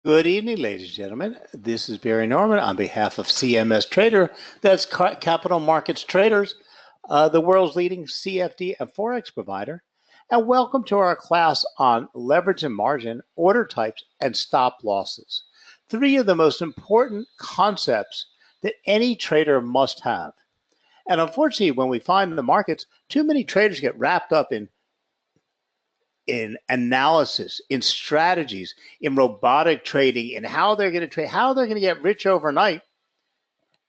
Good evening, ladies and gentlemen. This is Barry Norman on behalf of CMS Trader, that's Capital Markets Traders, the world's leading CFD and Forex provider. And welcome to our class on leverage and margin, order types, and stop losses. Three of the most important concepts that any trader must have. And unfortunately, when we find in the markets, too many traders get wrapped up in analysis, in strategies, in robotic trading, in how they're going to trade, how they're going to get rich overnight.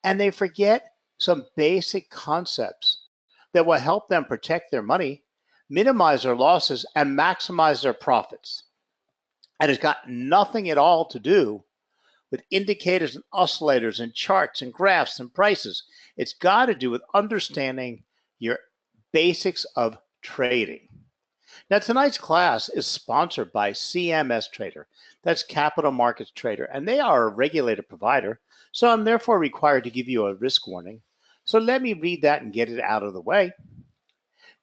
And they forget some basic concepts that will help them protect their money, minimize their losses, and maximize their profits. And it's got nothing at all to do with indicators and oscillators and charts and graphs and prices. It's got to do with understanding your basics of trading. Now, tonight's class is sponsored by CMS Trader, that's Capital Markets Trader, and they are a regulated provider, so I'm therefore required to give you a risk warning. So let me read that and get it out of the way.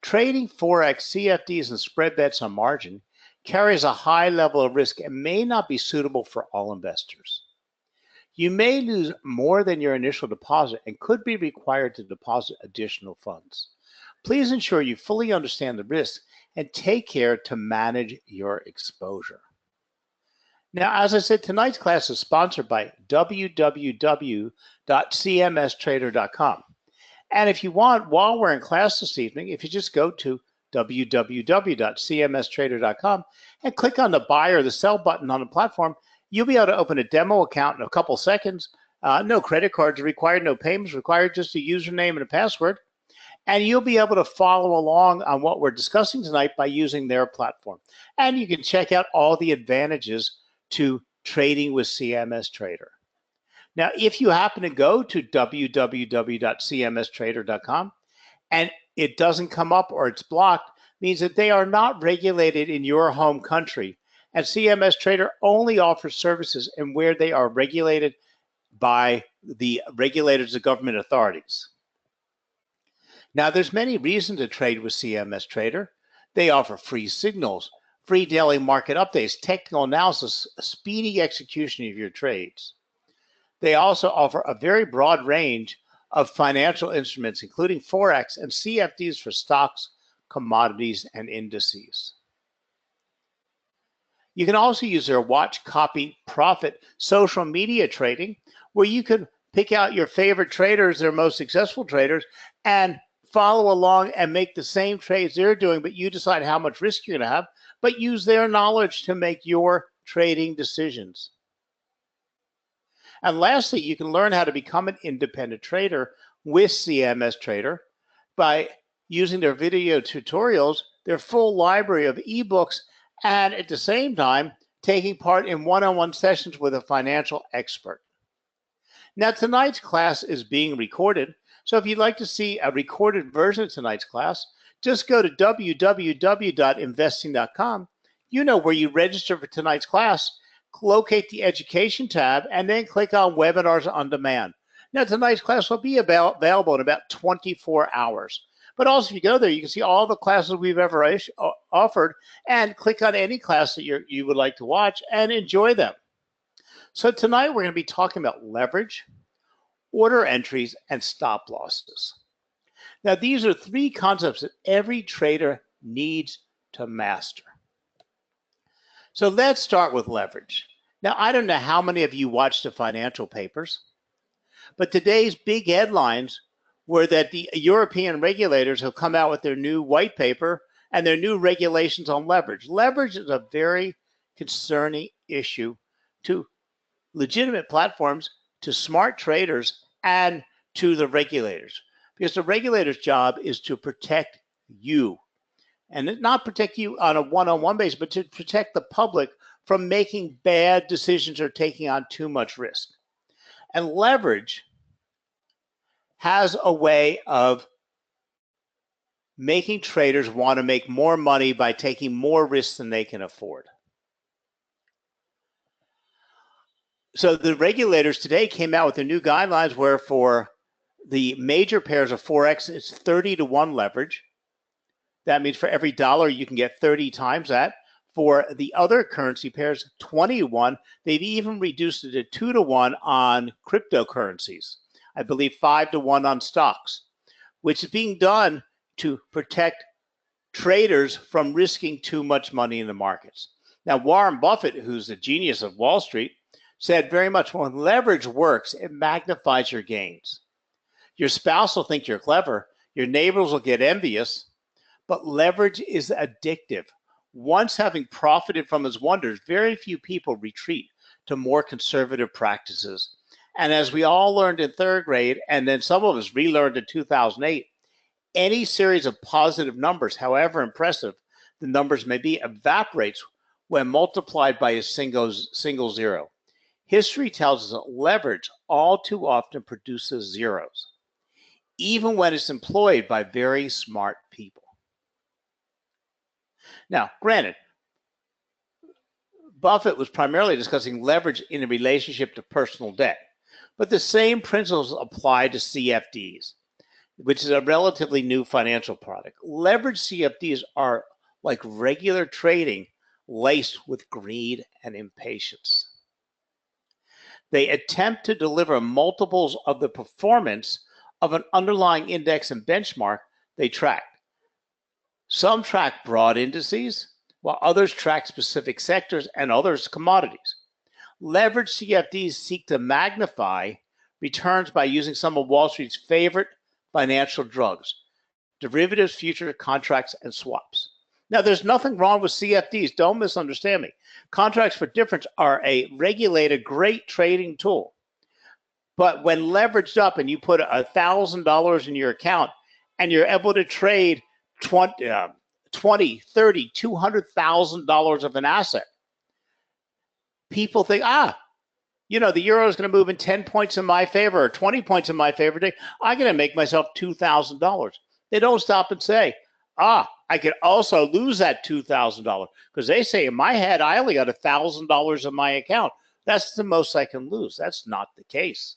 Trading Forex, CFDs, and spread bets on margin carries a high level of risk and may not be suitable for all investors. You may lose more than your initial deposit and could be required to deposit additional funds. Please ensure you fully understand the risk and take care to manage your exposure. Now, as I said, tonight's class is sponsored by www.cmstrader.com. And if you want, while we're in class this evening, if you just go to www.cmstrader.com and click on the buy or the sell button on the platform, you'll be able to open a demo account in a couple seconds. No credit cards are required, no payments required, just a username and a password. And you'll be able to follow along on what we're discussing tonight by using their platform. And you can check out all the advantages to trading with CMS Trader. Now, if you happen to go to www.cmstrader.com and it doesn't come up or it's blocked, means that they are not regulated in your home country. And CMS Trader only offers services in where they are regulated by the regulators, the government authorities. Now, there's many reasons to trade with CMS Trader. They offer free signals, free daily market updates, technical analysis, speedy execution of your trades. They also offer a very broad range of financial instruments, including Forex and CFDs for stocks, commodities, and indices. You can also use their watch, copy, profit social media trading, where you can pick out your favorite traders, their most successful traders, and follow along and make the same trades they're doing, but you decide how much risk you're going to have, but use their knowledge to make your trading decisions. And lastly, you can learn how to become an independent trader with CMS Trader by using their video tutorials, their full library of ebooks, and at the same time, taking part in one-on-one sessions with a financial expert. Now, tonight's class is being recorded, so if you'd like to see a recorded version of tonight's class, just go to www.investing.com, where you register for tonight's class, locate the Education tab, and then click on Webinars on Demand. Now, tonight's class will be available in about 24 hours. But also, if you go there, you can see all the classes we've ever offered and click on any class that you would like to watch and enjoy them. So tonight, we're going to be talking about leverage, order entries, and stop losses. Now, these are three concepts that every trader needs to master. So let's start with leverage. Now, I don't know how many of you watch the financial papers, but today's big headlines were that the European regulators have come out with their new white paper and their new regulations on leverage. Leverage is a very concerning issue to legitimate platforms, to smart traders, and to the regulators, because the regulator's job is to protect you, and not protect you on a one-on-one basis, but to protect the public from making bad decisions or taking on too much risk. And leverage has a way of making traders want to make more money by taking more risks than they can afford. So the regulators today came out with the new guidelines where for the major pairs of Forex, it's 30-to-1 leverage. That means for every dollar, you can get 30 times that. For the other currency pairs, 20 to 1. They've even reduced it to 2 to 1 on cryptocurrencies. I believe 5 to 1 on stocks, which is being done to protect traders from risking too much money in the markets. Now, Warren Buffett, who's the genius of Wall Street, said very much when leverage works, it magnifies your gains. Your spouse will think you're clever, your neighbors will get envious, but leverage is addictive. Once having profited from its wonders, very few people retreat to more conservative practices. And as we all learned in third grade, and then some of us relearned in 2008, any series of positive numbers, however impressive the numbers may be, evaporates when multiplied by a single zero. History tells us that leverage all too often produces zeros, even when it's employed by very smart people. Now, granted, Buffett was primarily discussing leverage in relationship to personal debt, but the same principles apply to CFDs, which is a relatively new financial product. Leveraged CFDs are like regular trading laced with greed and impatience. They attempt to deliver multiples of the performance of an underlying index and benchmark they track. Some track broad indices, while others track specific sectors and others commodities. Leveraged CFDs seek to magnify returns by using some of Wall Street's favorite financial drugs, derivatives, future contracts, and swaps. Now, there's nothing wrong with CFDs. Don't misunderstand me. Contracts for difference are a regulated, great trading tool. But when leveraged up and you put $1,000 in your account and you're able to trade $20, $30, $200,000 of an asset, people think, you know, the euro is going to move in 10 points in my favor or 20 points in my favor today. I'm going to make myself $2,000. They don't stop and say, I could also lose that $2,000, because they say in my head, I only got $1,000 in my account. That's the most I can lose. That's not the case.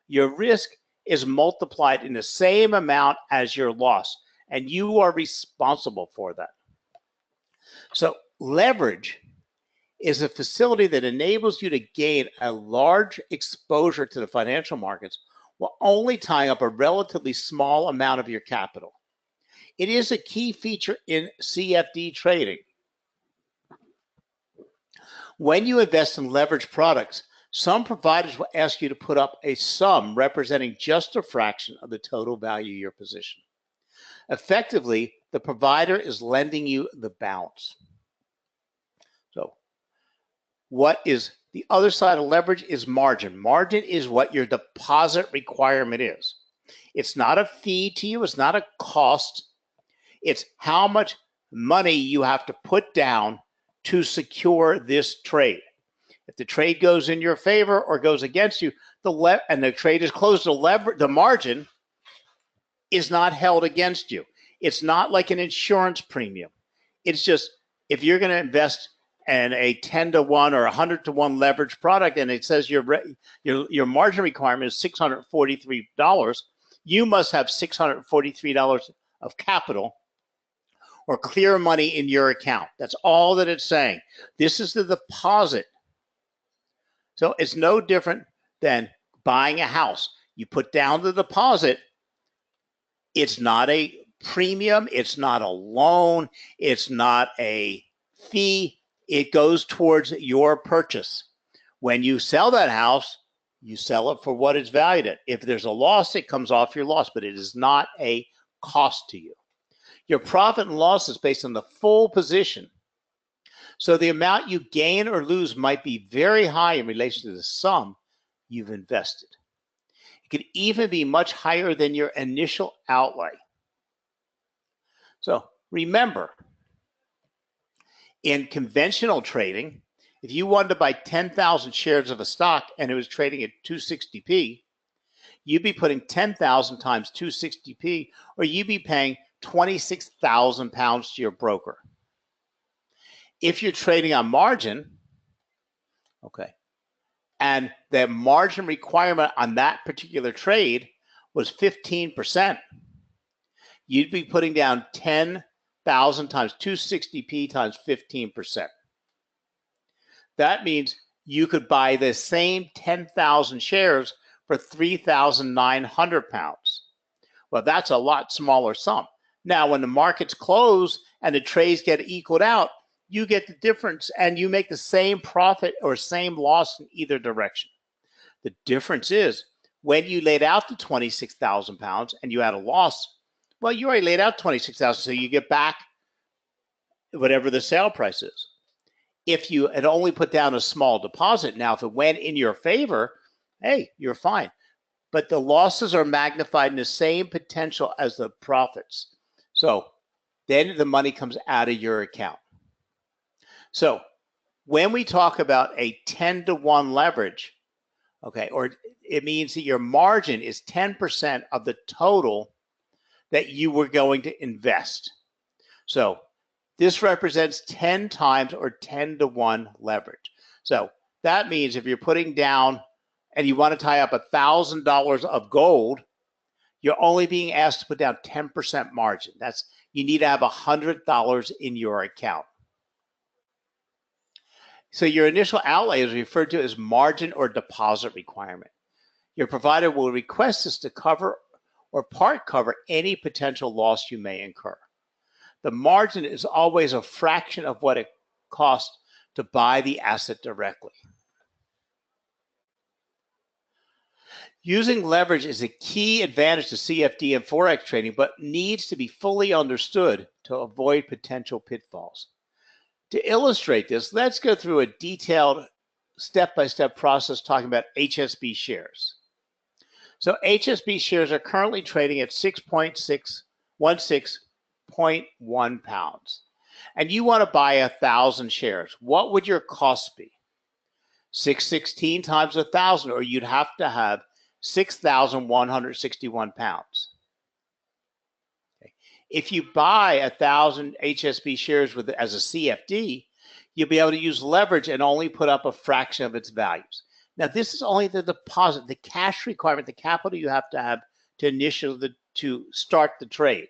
Your risk is multiplied in the same amount as your loss, and you are responsible for that. So leverage is a facility that enables you to gain a large exposure to the financial markets while only tying up a relatively small amount of your capital. It is a key feature in CFD trading. When you invest in leveraged products, some providers will ask you to put up a sum representing just a fraction of the total value of your position. Effectively, the provider is lending you the balance. So, what is the other side of leverage is margin. Margin is what your deposit requirement is. It's not a fee to you. It's not a cost. It's how much money you have to put down to secure this trade. If the trade goes in your favor or goes against you, and the trade is closed, the margin is not held against you. It's not like an insurance premium. It's just, if you're going to invest in a 10 to 1 or 100 to 1 leverage product, and it says your margin requirement is $643, you must have $643 of capital or clear money in your account. That's all that it's saying. This is the deposit. So it's no different than buying a house. You put down the deposit. It's not a premium. It's not a loan. It's not a fee. It goes towards your purchase. When you sell that house, you sell it for what it's valued at. If there's a loss, it comes off your loss, but it is not a cost to you. Your profit and loss is based on the full position. So the amount you gain or lose might be very high in relation to the sum you've invested. It could even be much higher than your initial outlay. So remember, in conventional trading, if you wanted to buy 10,000 shares of a stock and it was trading at 260p, you'd be putting 10,000 times 260p, or you'd be paying 26,000 pounds to your broker. If you're trading on margin, okay, and the margin requirement on that particular trade was 15%, you'd be putting down 10,000 times 260p times 15%. That means you could buy the same 10,000 shares for 3,900 pounds. Well, that's a lot smaller sum. Now, when the markets close and the trades get equaled out, you get the difference and you make the same profit or same loss in either direction. The difference is when you laid out the 26,000 pounds and you had a loss, well, you already laid out 26,000, so you get back whatever the sale price is. If you had only put down a small deposit, now if it went in your favor, hey, you're fine. But the losses are magnified in the same potential as the profits. So then the money comes out of your account. So when we talk about a 10-to-1 leverage, okay, or it means that your margin is 10% of the total that you were going to invest. So this represents 10 times or 10-to-1 leverage. So that means if you're putting down and you want to tie up $1,000 of gold, you're only being asked to put down 10% margin. That's, you need to have $100 in your account. So your initial outlay is referred to as margin or deposit requirement. Your provider will request this to cover or part cover any potential loss you may incur. The margin is always a fraction of what it costs to buy the asset directly. Using leverage is a key advantage to CFD and Forex trading, but needs to be fully understood to avoid potential pitfalls. To illustrate this, let's go through a detailed step-by-step process talking about HSB shares. So HSB shares are currently trading at 6.616.1 pounds. And you want to buy 1,000 shares. What would your cost be? 616 times 1,000, or you'd have to have 6,161 pounds. Okay. If you buy 1,000 HSB shares as a CFD, you'll be able to use leverage and only put up a fraction of its values. Now, this is only the deposit, the cash requirement, the capital you have to to start the trade.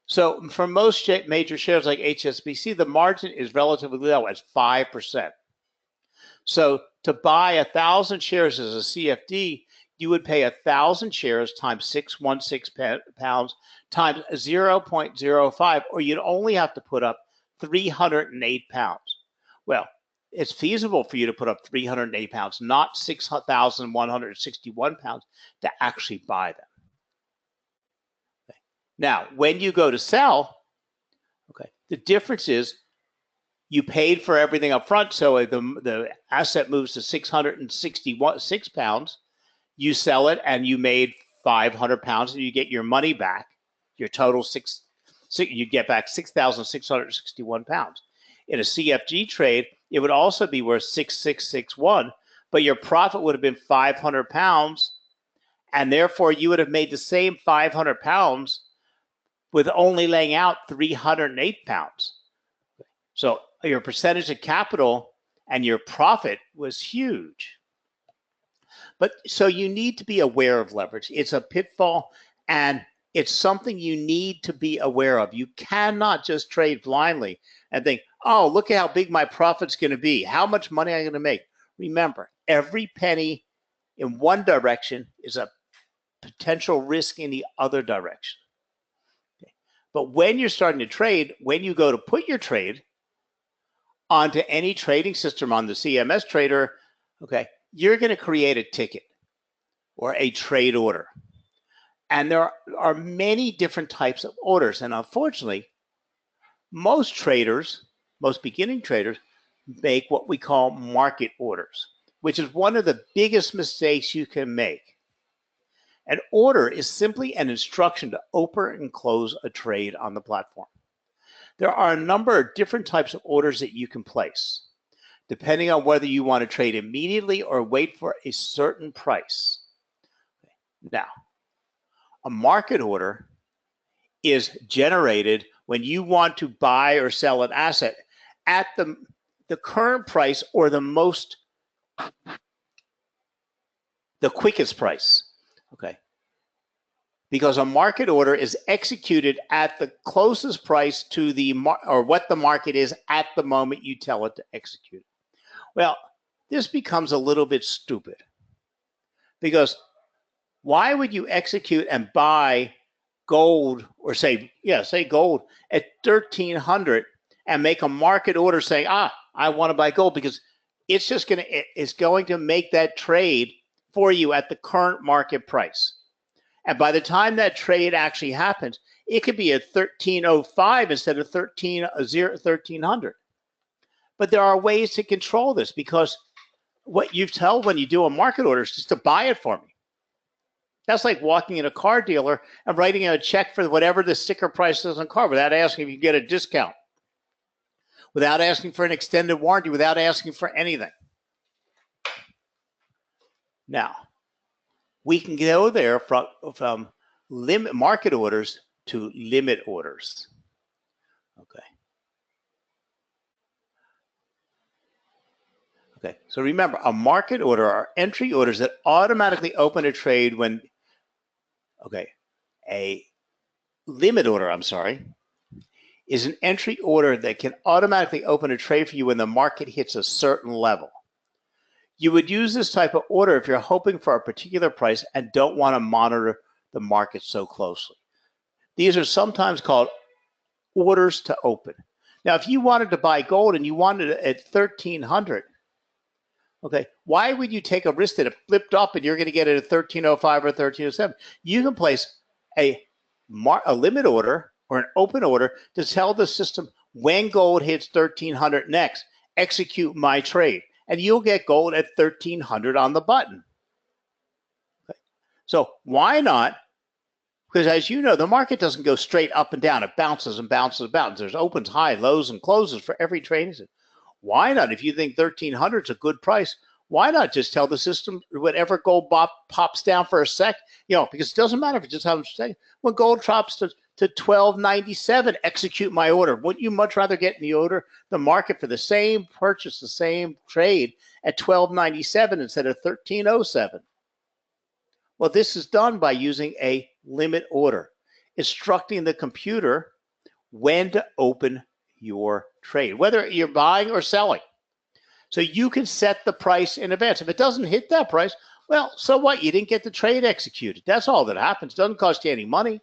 So for most major shares like HSBC, the margin is relatively low at 5%. So to buy 1,000 shares as a CFD, you would pay 1,000 shares times 616 pounds times 0.05, or you'd only have to put up 308 pounds. Well, it's feasible for you to put up 308 pounds, not 6,161 pounds to actually buy them. Okay. Now, when you go to sell, okay, the difference is you paid for everything up front, so the asset moves to 666 pounds. You sell it and you made 500 pounds and you get your money back. Your total you get back 6,661 pounds. In a CFD trade, it would also be worth 6,661, but your profit would have been 500 pounds, and therefore you would have made the same 500 pounds with only laying out 308 pounds. So your percentage of capital and your profit was huge. But so you need to be aware of leverage. It's a pitfall, and it's something you need to be aware of. You cannot just trade blindly and think, oh, look at how big my profit's going to be. How much money am I going to make? Remember, every penny in one direction is a potential risk in the other direction. Okay. But when you're starting to trade, when you go to put your trade onto any trading system on the CMS trader, okay, you're going to create a ticket or a trade order. And there are many different types of orders. And unfortunately, most traders, most beginning traders, make what we call market orders, which is one of the biggest mistakes you can make. An order is simply an instruction to open and close a trade on the platform. There are a number of different types of orders that you can place, depending on whether you want to trade immediately or wait for a certain price. Now, a market order is generated when you want to buy or sell an asset at the current price or the quickest price, okay? Because a market order is executed at the closest price to what the market is at the moment you tell it to execute. Well, this becomes a little bit stupid because why would you execute and buy gold or say gold at 1300 and make a market order saying, I want to buy gold, because it's going to make that trade for you at the current market price. And by the time that trade actually happens, it could be at 1305 instead of 1300. But there are ways to control this, because what you tell when you do a market order is just to buy it for me. That's like walking in a car dealer and writing a check for whatever the sticker price is on the car without asking if you get a discount, without asking for an extended warranty, without asking for anything. Now, we can go there from limit market orders to limit orders. Okay. Okay, so remember, a market order are entry orders that automatically open a trade when, a limit order, is an entry order that can automatically open a trade for you when the market hits a certain level. You would use this type of order if you're hoping for a particular price and don't want to monitor the market so closely. These are sometimes called orders to open. Now, if you wanted to buy gold and you wanted it at 1300, why would you take a risk that it flipped up and you're going to get it at 1305 or 1307? You can place a limit order or an open order to tell the system, when gold hits 1300 next, execute my trade, and you'll get gold at 1300 on the button. So why not? Because as you know, the market doesn't go straight up and down. It bounces and bounces and bounces. There's opens, high, lows, and closes for every trade. Why not? If you think 1300 is a good price, why not just tell the system whenever gold pops down for a sec, because it doesn't matter if it just happens to say, when gold drops to 1297, execute my order. Wouldn't you much rather get in the market for the same purchase, the same trade at 1297 instead of 1307? Well, this is done by using a limit order, instructing the computer when to open your trade, whether you're buying or selling. So you can set the price in advance. If it doesn't hit that price, well, so what? You didn't get the trade executed. That's all that happens. It doesn't cost you any money.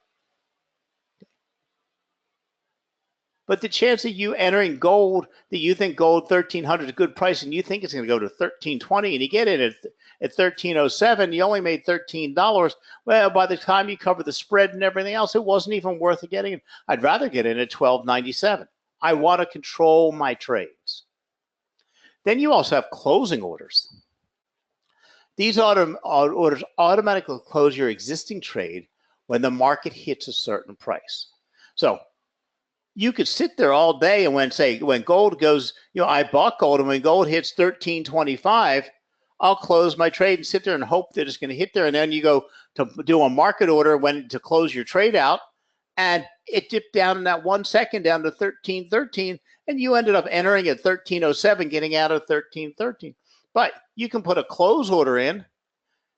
But the chance of you entering gold, that you think gold 1300 is a good price and you think it's going to go to 1320 and you get it at 1307, you only made $13. Well, by the time you cover the spread and everything else, it wasn't even worth getting in. I'd rather get in at 1297. I want to control my trades. Then you also have closing orders. These orders automatically close your existing trade when the market hits a certain price. So you could sit there all day and when gold goes, I bought gold, and when gold hits 1325, I'll close my trade and sit there and hope that it's going to hit there. And then you go to do a market order to close your trade out, and it dipped down in that 1 second down to 1313, and you ended up entering at 1307, getting out of 1313. But you can put a close order in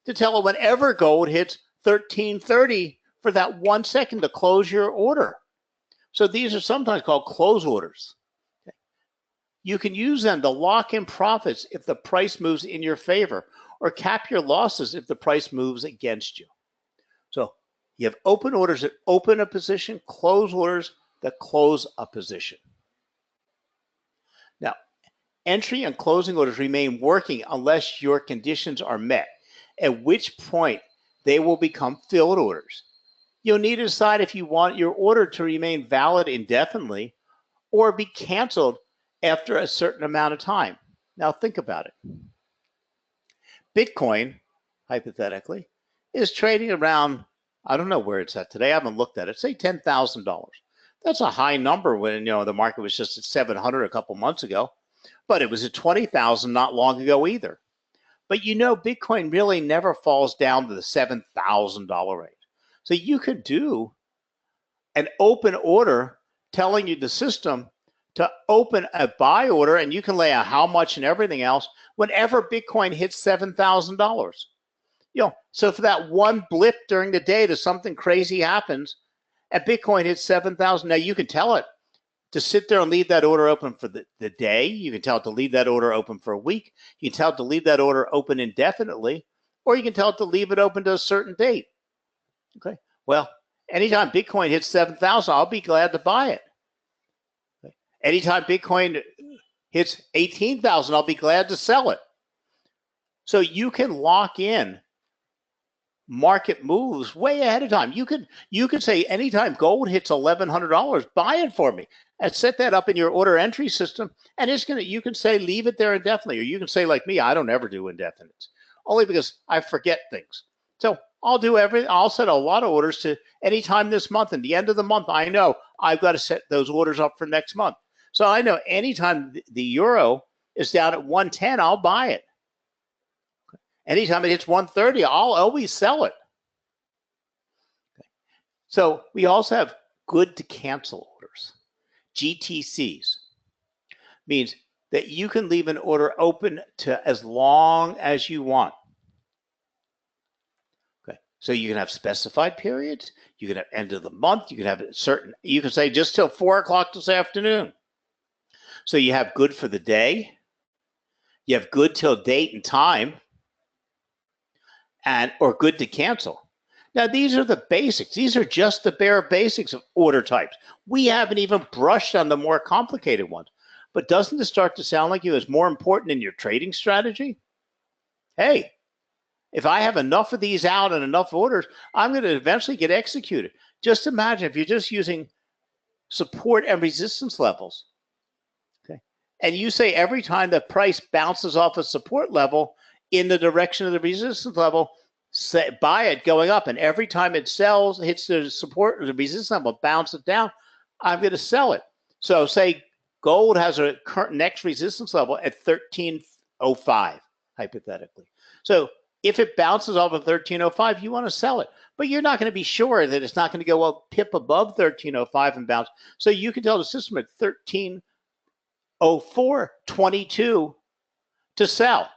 to tell it whenever gold hits 1330 for that 1 second to close your order. So these are sometimes called close orders. You can use them to lock in profits if the price moves in your favor, or cap your losses if the price moves against you. So you have open orders that open a position, close orders that close a position. Now, entry and closing orders remain working unless your conditions are met, at which point they will become filled orders. You'll need to decide if you want your order to remain valid indefinitely or be canceled after a certain amount of time. Now think about it. Bitcoin, hypothetically, is trading around, I don't know where it's at today, I haven't looked at it, say $10,000. That's a high number when the market was just at 700 a couple months ago, but it was at 20,000 not long ago either. But Bitcoin really never falls down to the $7,000 range. So you could do an open order telling you the system to open a buy order, and you can lay out how much and everything else whenever Bitcoin hits $7,000. So for that one blip during the day that something crazy happens and Bitcoin hits 7,000, now you can tell it, to sit there and leave that order open for the day. You can tell it to leave that order open for a week. You can tell it to leave that order open indefinitely, or you can tell it to leave it open to a certain date. Okay. Well, anytime Bitcoin hits 7,000, I'll be glad to buy it. Okay. Anytime Bitcoin hits 18,000, I'll be glad to sell it. So you can lock in market moves way ahead of time. You could say anytime gold hits $1,100, buy it for me, and set that up in your order entry system. And you can say leave it there indefinitely, or you can say like me, I don't ever do indefinites, only because I forget things. So I'll set a lot of orders to anytime this month, and the end of the month, I know I've got to set those orders up for next month. So I know anytime the euro is down at 110, I'll buy it. Anytime it hits 130, I'll always sell it. Okay. So we also have good to cancel orders. GTCs means that you can leave an order open to as long as you want. Okay. So you can have specified periods. You can have end of the month. You can have you can say just till 4 o'clock this afternoon. So you have good for the day. You have good till date and time. Or good to cancel. Now, these are the basics. These are just the bare basics of order types. We haven't even brushed on the more complicated ones. But doesn't this start to sound like it's more important in your trading strategy? Hey, if I have enough of these out and enough orders, I'm going to eventually get executed. Just imagine if you're just using support and resistance levels. Okay, and you say every time the price bounces off a support level in the direction of the resistance level, buy it going up. And every time it sells, hits the support or the resistance level, bounce it down, I'm going to sell it. So say gold has a current next resistance level at 1305, hypothetically. So if it bounces off of 1305, you want to sell it. But you're not going to be sure that it's not going to go a pip above 1305 and bounce. So you can tell the system at 1304.22 to sell.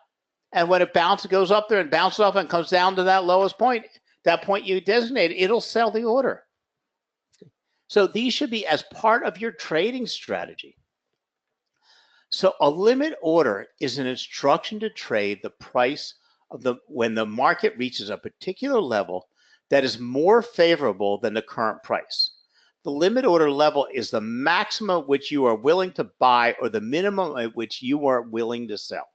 And when it goes up there and bounces off and comes down to that lowest point, that point you designate, it'll sell the order. So these should be as part of your trading strategy. So a limit order is an instruction to trade the price of when the market reaches a particular level that is more favorable than the current price. The limit order level is the maximum at which you are willing to buy or the minimum at which you are willing to sell.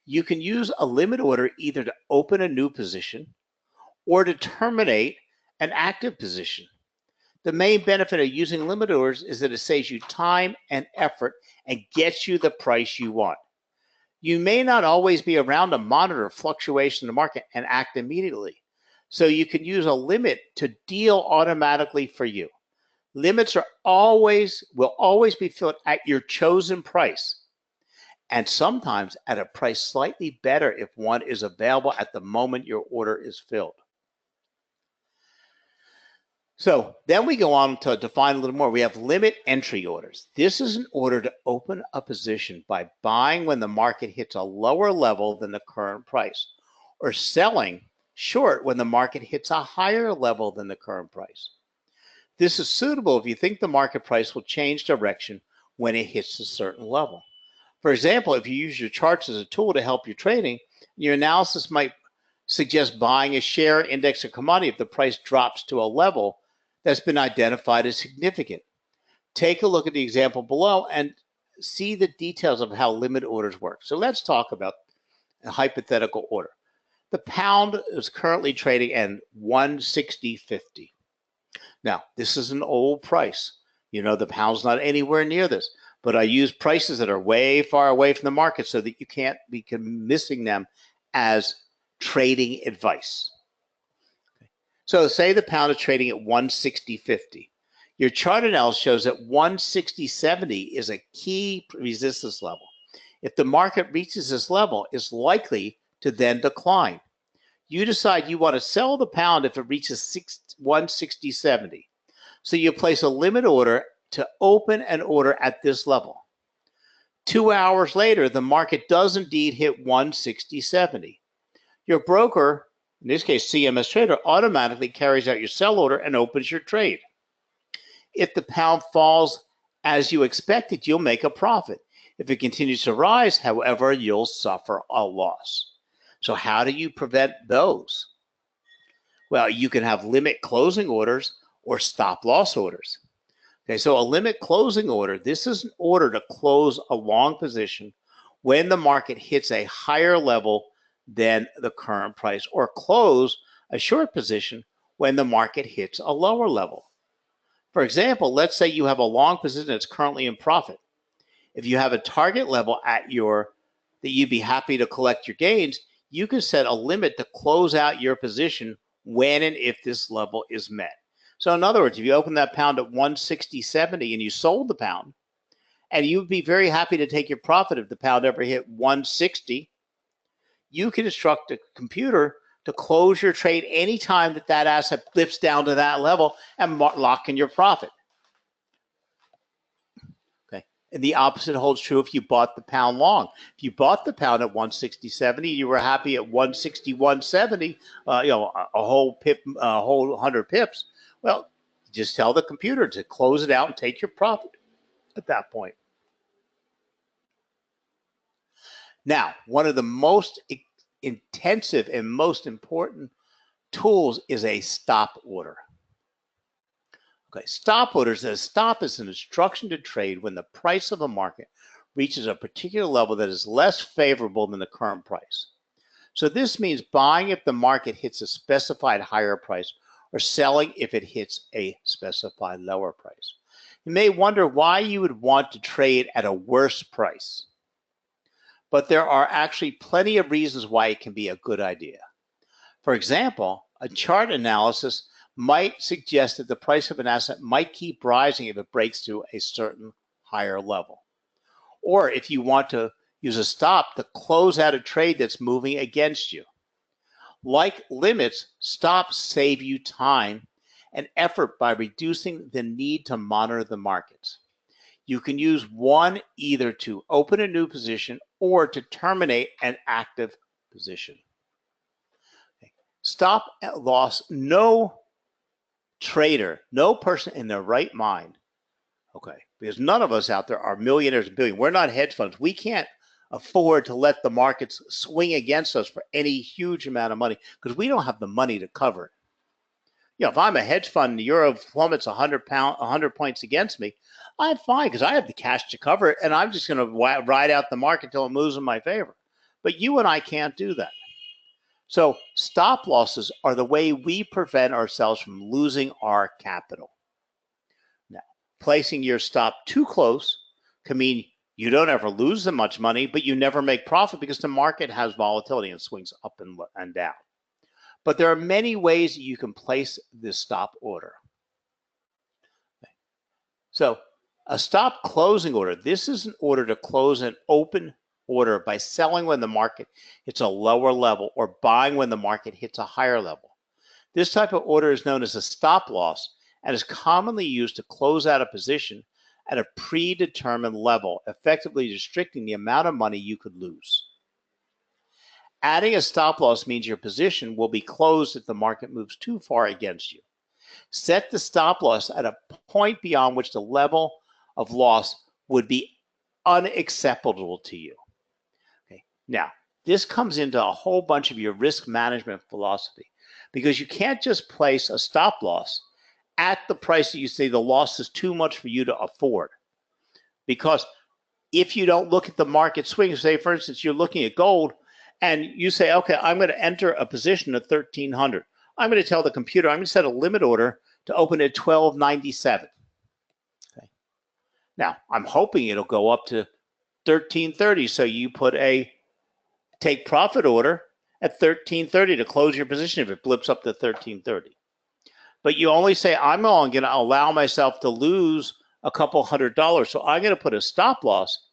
You can use a limit order either to open a new position or to terminate an active position. The main benefit of using limit orders is that it saves you time and effort and gets you the price you want. You may not always be around to monitor fluctuation in the market and act immediately. So you can use a limit to deal automatically for you. Limits will always be filled at your chosen price, and sometimes at a price slightly better if one is available at the moment your order is filled. So then we go on to define a little more. We have limit entry orders. This is an order to open a position by buying when the market hits a lower level than the current price, or selling short when the market hits a higher level than the current price. This is suitable if you think the market price will change direction when it hits a certain level. For example, if you use your charts as a tool to help your trading, your analysis might suggest buying a share, index, or commodity if the price drops to a level that's been identified as significant. Take a look at the example below and see the details of how limit orders work. So let's talk about a hypothetical order. The pound is currently trading at 160.50. Now, this is an old price. You know, the pound's not anywhere near this. But I use prices that are way far away from the market so that you can't be missing them as trading advice. Okay. So say the pound is trading at 160.50. Your chart analysis shows that 160.70 is a key resistance level. If the market reaches this level, it's likely to then decline. You decide you want to sell the pound if it reaches 160.70. So you place a limit order to open an order at this level. 2 hours later, the market does indeed hit 160.70. Your broker, in this case CMS Trader, automatically carries out your sell order and opens your trade. If the pound falls As you expected, you'll make a profit. If it continues to rise, however, you'll suffer a loss. So how do you prevent those? Well, you can have limit closing orders or stop loss orders. Okay, so a limit closing order, this is an order to close a long position when the market hits a higher level than the current price, or close a short position when the market hits a lower level. For example, let's say you have a long position that's currently in profit. If you have a target level that you'd be happy to collect your gains, you can set a limit to close out your position when and if this level is met. So in other words, if you open that pound at 160.70 and you sold the pound, and you'd be very happy to take your profit if the pound ever hit 160, you can instruct a computer to close your trade anytime that asset dips down to that level and lock in your profit. Okay. And the opposite holds true if you bought the pound long. If you bought the pound at 160.70, you were happy at 161.70, a whole 100 pips. Well, just tell the computer to close it out and take your profit at that point. Now, one of the most intensive and most important tools is a stop order. Okay, stop orders. A stop is an instruction to trade when the price of a market reaches a particular level that is less favorable than the current price. So this means buying if the market hits a specified higher price, or selling if it hits a specified lower price. You may wonder why you would want to trade at a worse price, but there are actually plenty of reasons why it can be a good idea. For example, a chart analysis might suggest that the price of an asset might keep rising if it breaks through a certain higher level. Or if you want to use a stop to close out a trade that's moving against you. Like limits, stops save you time and effort by reducing the need to monitor the markets. You can use one either to open a new position or to terminate an active position. Okay. Stop loss, no trader, no person in their right mind, okay, because none of us out there are millionaires and billionaires. We're not hedge funds. We can't afford to let the markets swing against us for any huge amount of money because we don't have the money to cover it. If I'm a hedge fund and the euro plummets 100 points against me, I'm fine because I have the cash to cover it, and I'm just going to ride out the market until it moves in my favor. But you and I can't do that. So stop losses are the way we prevent ourselves from losing our capital. Now, placing your stop too close can mean you don't ever lose that much money, but you never make profit because the market has volatility and swings up and down. But there are many ways that you can place this stop order. Okay. So a stop closing order, this is an order to close an open order by selling when the market hits a lower level or buying when the market hits a higher level. This type of order is known as a stop loss and is commonly used to close out a position at a predetermined level, effectively restricting the amount of money you could lose. Adding a stop loss means your position will be closed if the market moves too far against you. Set the stop loss at a point beyond which the level of loss would be unacceptable to you. Okay. Now, this comes into a whole bunch of your risk management philosophy because you can't just place a stop loss at the price that you say the loss is too much for you to afford. Because if you don't look at the market swings, say for instance, you're looking at gold and you say, okay, I'm going to enter a position at 1300. I'm going to tell the computer, I'm going to set a limit order to open at 1297. Okay. Now, I'm hoping it'll go up to 1330. So you put a take profit order at 1330 to close your position if it blips up to 1330. But you only say, I'm only going to allow myself to lose a couple $100. So I'm going to put a stop loss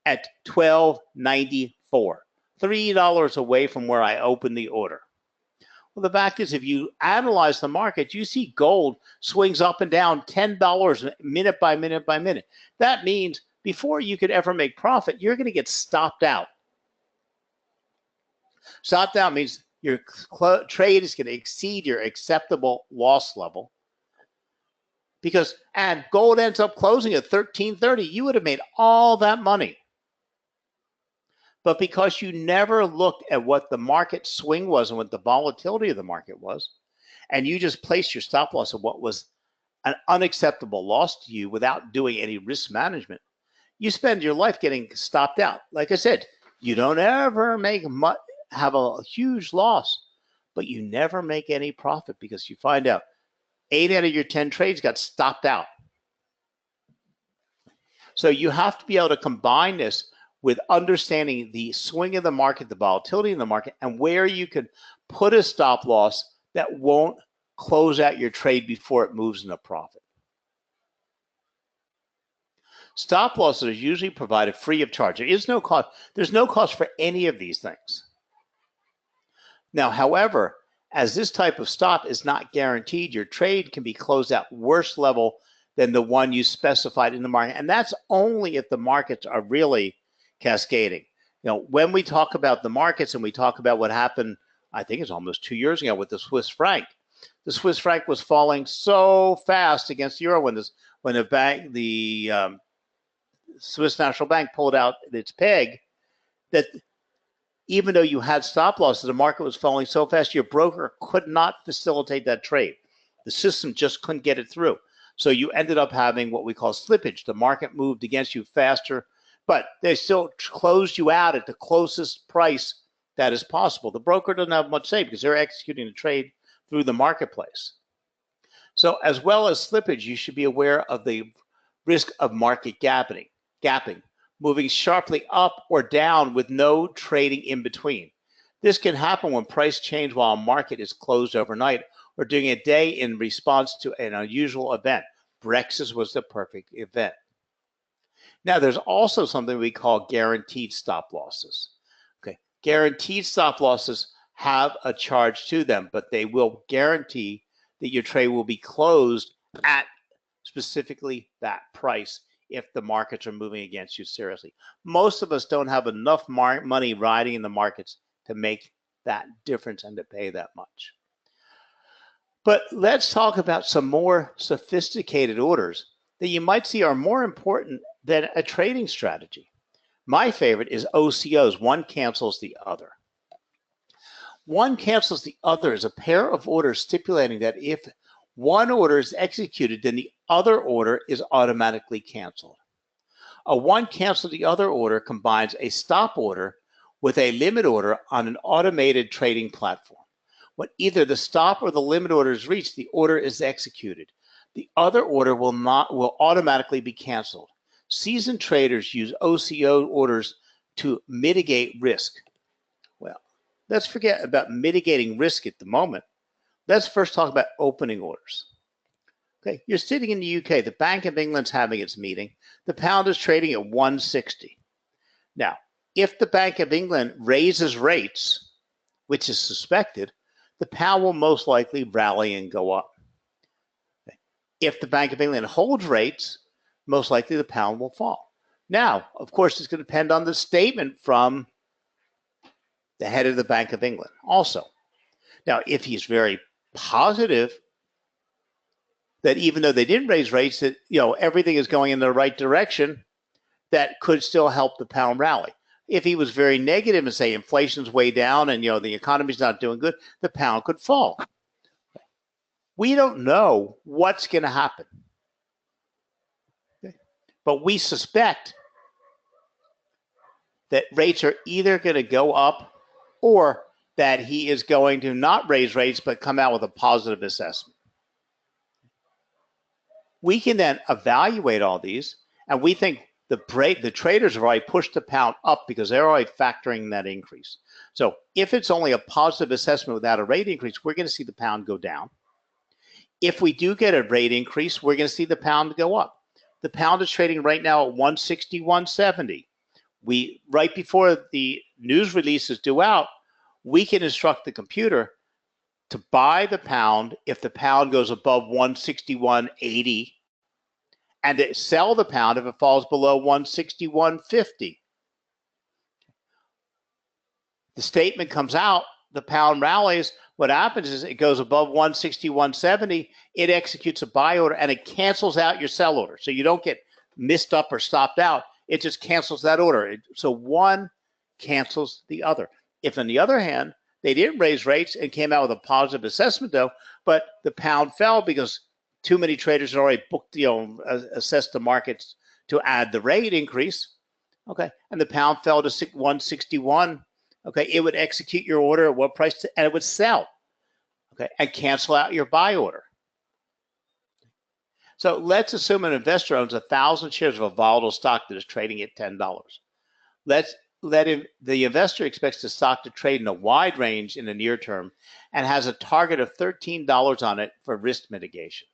at 1294, $3 away from where I opened the order. Well, the fact is, if you analyze the market, you see gold swings up and down $10 minute by minute by minute. That means before you could ever make profit, you're going to get stopped out. Stopped out means your trade is going to exceed your acceptable loss level and gold ends up closing at 1330, you would have made all that money. But because you never looked at what the market swing was and what the volatility of the market was, and you just placed your stop loss at what was an unacceptable loss to you without doing any risk management, you spend your life getting stopped out. Like I said, you don't ever have a huge loss, but you never make any profit because you find out 8 out of your 10 trades got stopped out. So you have to be able to combine this with understanding the swing of the market, the volatility in the market, and where you can put a stop loss that won't close out your trade before it moves in a profit. Stop losses are usually provided free of charge. There is no cost. There's no cost for any of these things. Now, however, as this type of stop is not guaranteed, your trade can be closed at worse level than the one you specified in the market. And that's only if the markets are really cascading. When we talk about the markets and we talk about what happened, I think it's almost 2 years ago with the Swiss franc. The Swiss franc was falling so fast against the euro when the Swiss National Bank pulled out its peg, that even though you had stop losses, the market was falling so fast, your broker could not facilitate that trade. The system just couldn't get it through. So you ended up having what we call slippage. The market moved against you faster, but they still closed you out at the closest price that is possible. The broker doesn't have much say because they're executing the trade through the marketplace. So as well as slippage, you should be aware of the risk of market gapping, moving sharply up or down with no trading in between. This can happen when price change while a market is closed overnight or during a day in response to an unusual event. Brexit was the perfect event. Now, there's also something we call guaranteed stop losses. Okay, guaranteed stop losses have a charge to them, but they will guarantee that your trade will be closed at specifically that price if the markets are moving against you seriously. Most of us don't have enough money riding in the markets to make that difference and to pay that much. But let's talk about some more sophisticated orders that you might see are more important than a trading strategy. My favorite is OCOs. One cancels the other. One cancels the other is a pair of orders stipulating that if one order is executed, then the other order is automatically canceled. A one cancel the other order combines a stop order with a limit order on an automated trading platform. When either the stop or the limit order is reached, the order is executed. The other order will automatically be canceled. Seasoned traders use OCO orders to mitigate risk. Well, let's forget about mitigating risk at the moment. Let's first talk about opening orders. Okay, you're sitting in the UK. The Bank of England's having its meeting. The pound is trading at 160. Now, if the Bank of England raises rates, which is suspected, the pound will most likely rally and go up. If the Bank of England holds rates, most likely the pound will fall. Now, of course, it's going to depend on the statement from the head of the Bank of England also. Now, if he's very positive that even though they didn't raise rates, that everything is going in the right direction, that could still help the pound rally. If he was very negative and say inflation's way down and the economy's not doing good, the pound could fall. We don't know what's going to happen, but we suspect that rates are either going to go up or that he is going to not raise rates but come out with a positive assessment. We can then evaluate all these, and we think the traders have already pushed the pound up because they're already factoring that increase. So if it's only a positive assessment without a rate increase, we're going to see the pound go down. If we do get a rate increase, we're going to see the pound go up. The pound is trading right now at 160, 170. Right before the news release is due out, we can instruct the computer to buy the pound if the pound goes above 161.80 and to sell the pound if it falls below 161.50. The statement comes out, the pound rallies, What happens is it goes above 160, 170, it executes a buy order and it cancels out your sell order. So you don't get missed up or stopped out. It just cancels that order. So one cancels the other. If on the other hand, they didn't raise rates and came out with a positive assessment though, but the pound fell because too many traders had already booked, assessed the markets to add the rate increase, okay, and the pound fell to 161, okay, it would execute your order at what price, and it would sell, okay, and cancel out your buy order. So let's assume an investor owns 1,000 shares of a volatile stock that is trading at $10. The investor expects the stock to trade in a wide range in the near term and has a target of $13 on it for risk mitigation.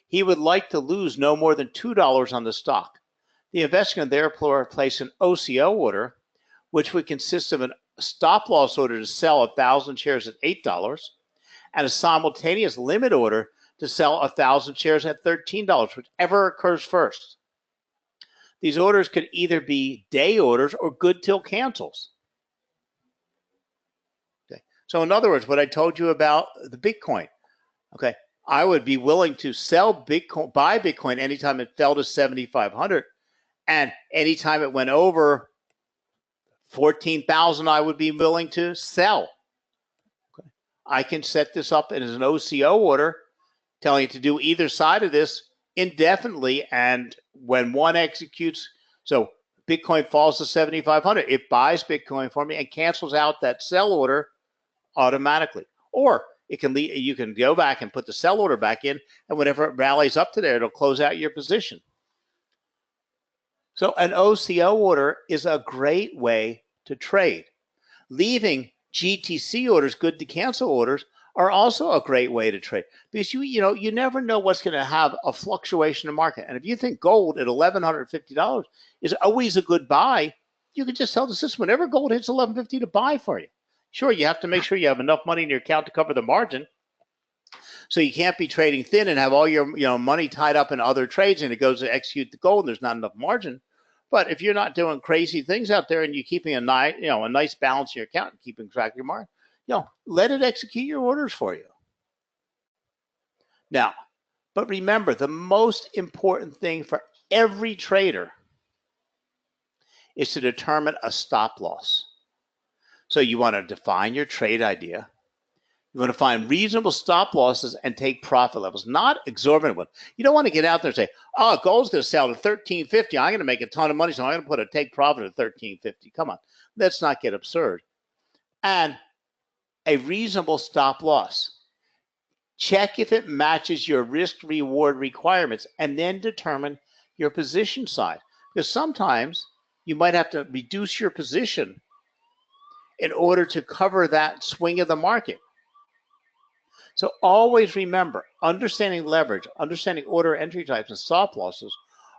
He would like to lose no more than $2 on the stock. The investor can therefore place an OCO order, which would consist of a stop loss order to sell 1,000 shares at $8 and a simultaneous limit order to sell 1,000 shares at $13, whichever occurs first. These orders could either be day orders or good till cancels. Okay. So in other words, what I told you about the Bitcoin, okay, I would be willing to sell Bitcoin, buy Bitcoin anytime it fell to 7,500, and anytime it went over 14,000, I would be willing to sell. Okay. I can set this up as an OCO order, telling it to do either side of this indefinitely, and when one executes, so Bitcoin falls to 7,500, it buys Bitcoin for me and cancels out that sell order automatically. Or you can go back and put the sell order back in, and whenever it rallies up to there, it'll close out your position. So an OCO order is a great way to trade. Leaving GTC orders, good to cancel orders, are also a great way to trade, because you never know what's going to have a fluctuation in the market. And if you think gold at $1,150 is always a good buy, you can just tell the system whenever gold hits $1,150 to buy for you. Sure, you have to make sure you have enough money in your account to cover the margin. So you can't be trading thin and have all your money tied up in other trades and it goes to execute the gold and there's not enough margin. But if you're not doing crazy things out there and you're keeping a nice balance in your account and keeping track of your margin, let it execute your orders for you. Now, but remember, the most important thing for every trader is to determine a stop loss. So you want to define your trade idea. You want to find reasonable stop losses and take profit levels, not exorbitant ones. You don't want to get out there and say, oh, gold's going to sell to $1,350. I'm going to make a ton of money, so I'm going to put a take profit at $1,350. Come on, let's not get absurd. And a reasonable stop loss. Check if it matches your risk-reward requirements and then determine your position size. Because sometimes you might have to reduce your position in order to cover that swing of the market. So always remember, understanding leverage, understanding order entry types and stop losses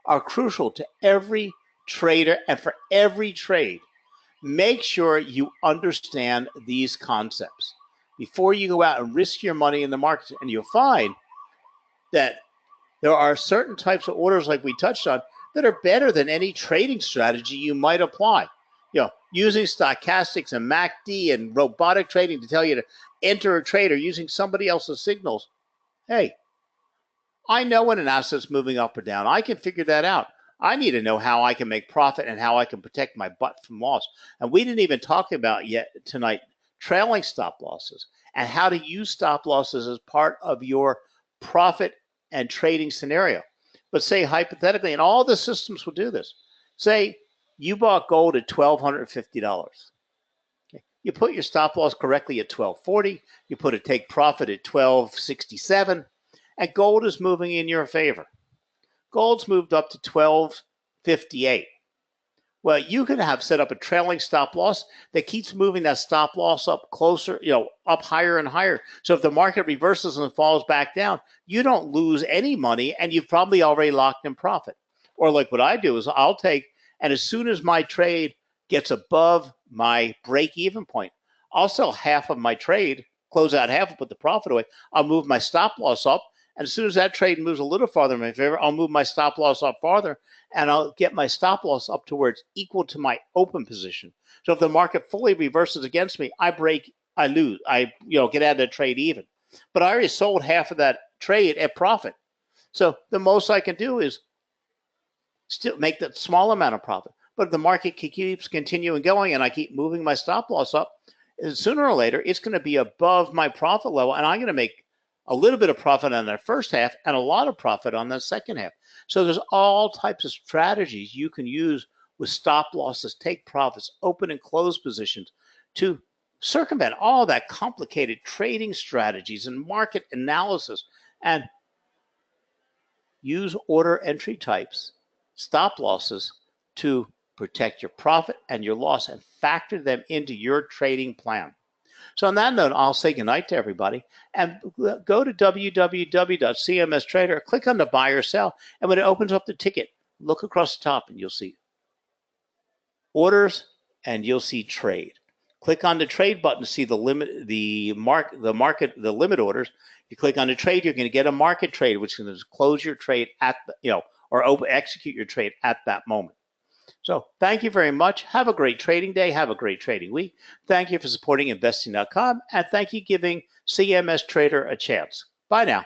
are crucial to every trader, and for every trade, make sure you understand these concepts before you go out and risk your money in the market. And you'll find that there are certain types of orders, like we touched on, that are better than any trading strategy you might apply. Using stochastics and MACD and robotic trading to tell you to enter a trade, or using somebody else's signals. Hey, I know when an asset's moving up or down. I can figure that out. I need to know how I can make profit and how I can protect my butt from loss. And we didn't even talk about yet tonight trailing stop losses and how to use stop losses as part of your profit and trading scenario. But say hypothetically, and all the systems will do this, say you bought gold at $1,250. Okay. You put your stop loss correctly at $1,240. You put a take profit at $1,267, and gold is moving in your favor. Gold's moved up to $1,258. Well, you can have set up a trailing stop loss that keeps moving that stop loss up closer, up higher and higher. So if the market reverses and falls back down, you don't lose any money, and you've probably already locked in profit. Or like what I do is I'll take, and as soon as my trade gets above my break-even point, I'll sell half of my trade, close out half and put the profit away. I'll move my stop loss up, and as soon as that trade moves a little farther in my favor, I'll move my stop loss up farther, and I'll get my stop loss up to where it's equal to my open position. So if the market fully reverses against me, I I lose. I get out of the trade even. But I already sold half of that trade at profit. So the most I can do is still make that small amount of profit. But if the market keeps continuing going and I keep moving my stop loss up, sooner or later it's going to be above my profit level, and I'm going to make a little bit of profit on that first half and a lot of profit on the second half. So there's all types of strategies you can use with stop losses, take profits, open and close positions to circumvent all that complicated trading strategies and market analysis, and use order entry types, stop losses to protect your profit and your loss and factor them into your trading plan. So on that note, I'll say goodnight to everybody and go to www.cmstrader, click on the buy or sell, and when it opens up the ticket, look across the top and you'll see orders and you'll see trade. Click on the trade button to see the limit, the limit orders. You click on the trade, you're going to get a market trade, which is going to close your trade at or execute your trade at that moment. So thank you very much. Have a great trading day. Have a great trading week. Thank you for supporting investing.com, and thank you for giving CMS Trader a chance. Bye now.